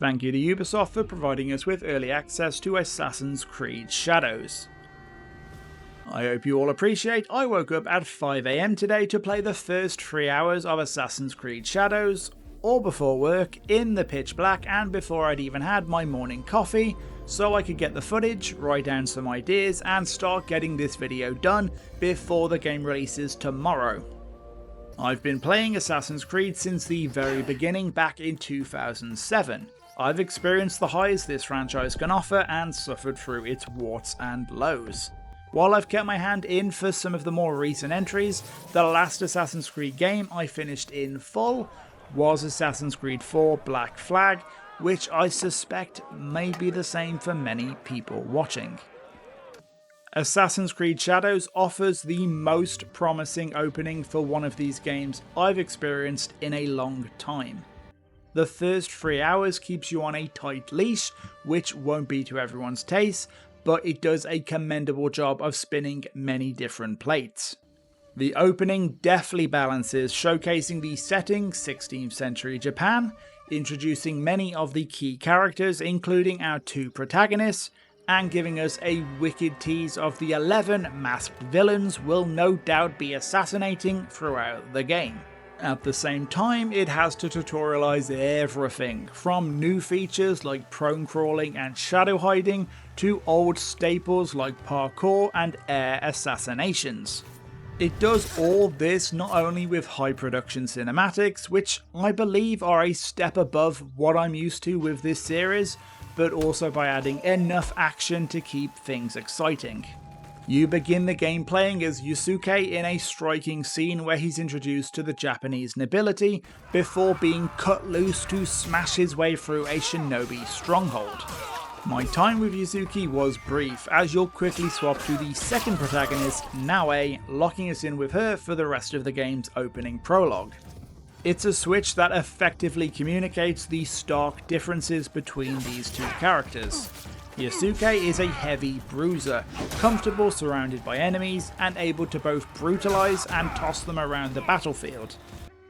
Thank you to Ubisoft for providing us with early access to Assassin's Creed Shadows. I hope you all appreciate I woke up at 5 AM today to play the first 3 hours of Assassin's Creed Shadows, all before work, in the pitch black and before I'd even had my morning coffee, so I could get the footage, write down some ideas and start getting this video done before the game releases tomorrow. I've been playing Assassin's Creed since the very beginning back in 2007. I've experienced the highs this franchise can offer and suffered through its warts and lows. While I've kept my hand in for some of the more recent entries, the last Assassin's Creed game I finished in full was Assassin's Creed 4 Black Flag, which I suspect may be the same for many people watching. Assassin's Creed Shadows offers the most promising opening for one of these games I've experienced in a long time. The first 3 hours keeps you on a tight leash, which won't be to everyone's taste, but it does a commendable job of spinning many different plates. The opening deftly balances showcasing the setting 16th century Japan, introducing many of the key characters including our two protagonists, and giving us a wicked tease of the 11 masked villains we'll no doubt be assassinating throughout the game. At the same time, it has to tutorialize everything, from new features like prone crawling and shadow hiding, to old staples like parkour and air assassinations. It does all this not only with high production cinematics, which I believe are a step above what I'm used to with this series, but also by adding enough action to keep things exciting. You begin the game playing as Yusuke in a striking scene where he's introduced to the Japanese nobility before being cut loose to smash his way through a shinobi stronghold. My time with Yusuke was brief, as you'll quickly swap to the second protagonist, Naoe, locking us in with her for the rest of the game's opening prologue. It's a switch that effectively communicates the stark differences between these two characters. Yusuke is a heavy bruiser, comfortable surrounded by enemies and able to both brutalize and toss them around the battlefield.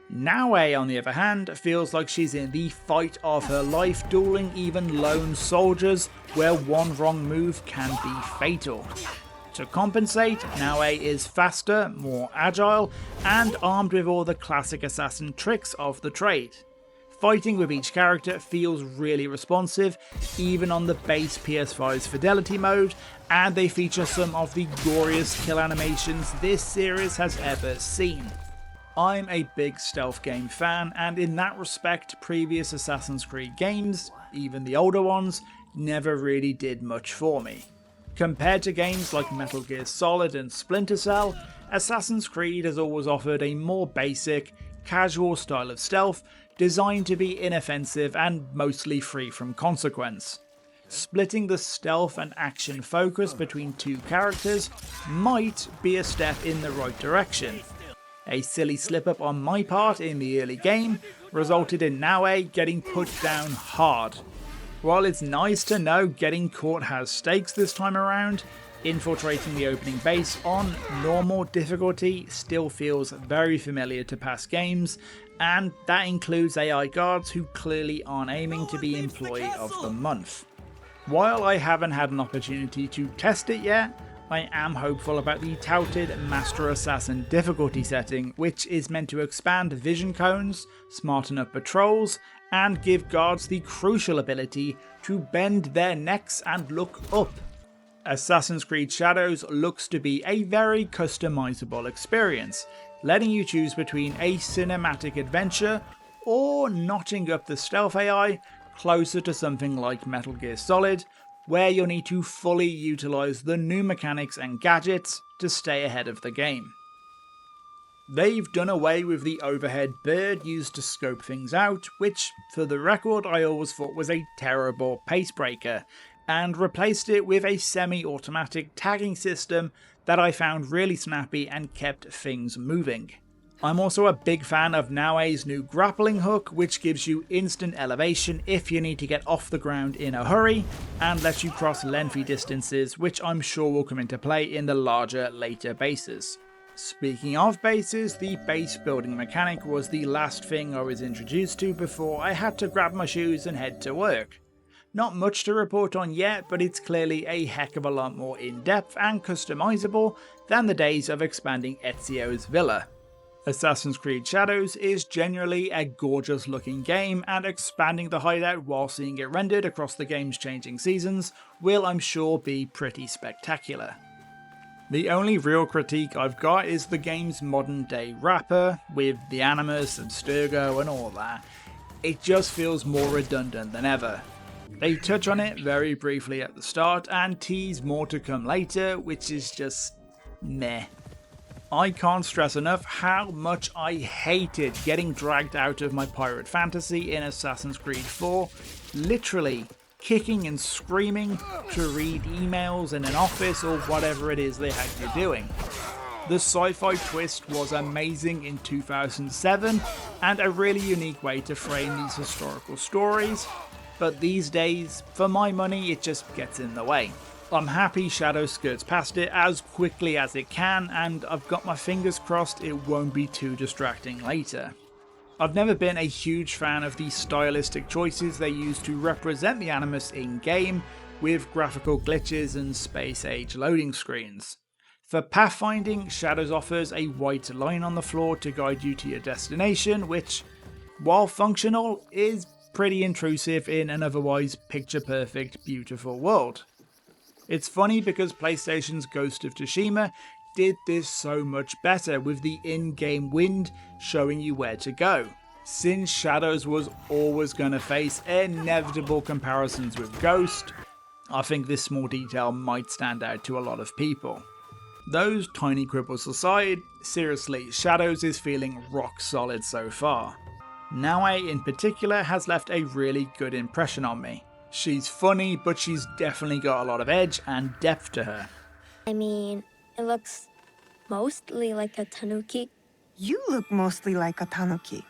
Naoe, on the other hand, feels like she's in the fight of her life, dueling even lone soldiers where one wrong move can be fatal. To compensate, Naoe is faster, more agile, and armed with all the classic assassin tricks of the trade. Fighting with each character feels really responsive, even on the base PS5's fidelity mode, and they feature some of the goriest kill animations this series has ever seen. I'm a big stealth game fan, and in that respect, previous Assassin's Creed games, even the older ones, never really did much for me. Compared to games like Metal Gear Solid and Splinter Cell, Assassin's Creed has always offered a more basic, casual style of stealth designed to be inoffensive and mostly free from consequence. Splitting the stealth and action focus between two characters might be a step in the right direction. A silly slip up on my part in the early game resulted in Naoe getting put down hard. While it's nice to know getting caught has stakes this time around, infiltrating the opening base on normal difficulty still feels very familiar to past games, and that includes AI guards who clearly aren't aiming to be Employee of the Month. While I haven't had an opportunity to test it yet, I am hopeful about the touted Master Assassin difficulty setting, which is meant to expand vision cones, smarten up patrols, and give guards the crucial ability to bend their necks and look up. Assassin's Creed Shadows looks to be a very customizable experience, letting you choose between a cinematic adventure or notching up the stealth AI closer to something like Metal Gear Solid, where you'll need to fully utilise the new mechanics and gadgets to stay ahead of the game. They've done away with the overhead bird used to scope things out, which, for the record, I always thought was a terrible pace breaker, and replaced it with a semi-automatic tagging system that I found really snappy and kept things moving. I'm also a big fan of Naoe's new grappling hook, which gives you instant elevation if you need to get off the ground in a hurry, and lets you cross lengthy distances, which I'm sure will come into play in the larger later bases. Speaking of bases, the base building mechanic was the last thing I was introduced to before I had to grab my shoes and head to work. Not much to report on yet, but it's clearly a heck of a lot more in-depth and customizable than the days of expanding Ezio's villa. Assassin's Creed Shadows is generally a gorgeous looking game, and expanding the hideout while seeing it rendered across the game's changing seasons will, I'm sure, be pretty spectacular. The only real critique I've got is the game's modern day wrapper, with the Animus and Sturgo and all that. It just feels more redundant than ever. They touch on it very briefly at the start and tease more to come later, which is just meh. I can't stress enough how much I hated getting dragged out of my pirate fantasy in Assassin's Creed 4, literally kicking and screaming to read emails in an office or whatever it is they had you doing. The sci-fi twist was amazing in 2007 and a really unique way to frame these historical stories, but these days, for my money, it just gets in the way. I'm happy Shadow skirts past it as quickly as it can, and I've got my fingers crossed it won't be too distracting later. I've never been a huge fan of the stylistic choices they use to represent the Animus in-game, with graphical glitches and space-age loading screens. For pathfinding, Shadows offers a white line on the floor to guide you to your destination, which, while functional, is pretty intrusive in an otherwise picture-perfect, beautiful world. It's funny because PlayStation's Ghost of Tsushima did this so much better with the in-game wind showing you where to go. Since Shadows was always going to face inevitable comparisons with Ghost, I think this small detail might stand out to a lot of people. Those tiny quibbles aside, seriously, Shadows is feeling rock solid so far. Naue in particular has left a really good impression on me. She's funny, but she's definitely got a lot of edge and depth to her. I mean, it looks mostly like a tanuki. You look mostly like a tanuki.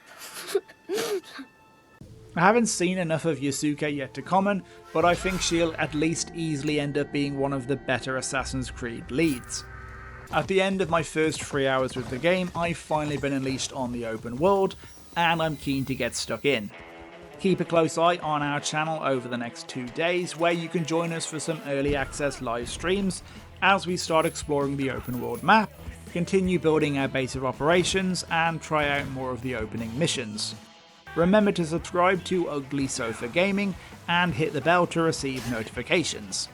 I haven't seen enough of Yasuke yet to comment, but I think she'll at least easily end up being one of the better Assassin's Creed leads. At the end of my first 3 hours with the game, I've finally been unleashed on the open world, and I'm keen to get stuck in. Keep a close eye on our channel over the next 2 days, where you can join us for some early access live streams as we start exploring the open world map, continue building our base of operations, and try out more of the opening missions. Remember to subscribe to Ugly Sofa Gaming and hit the bell to receive notifications.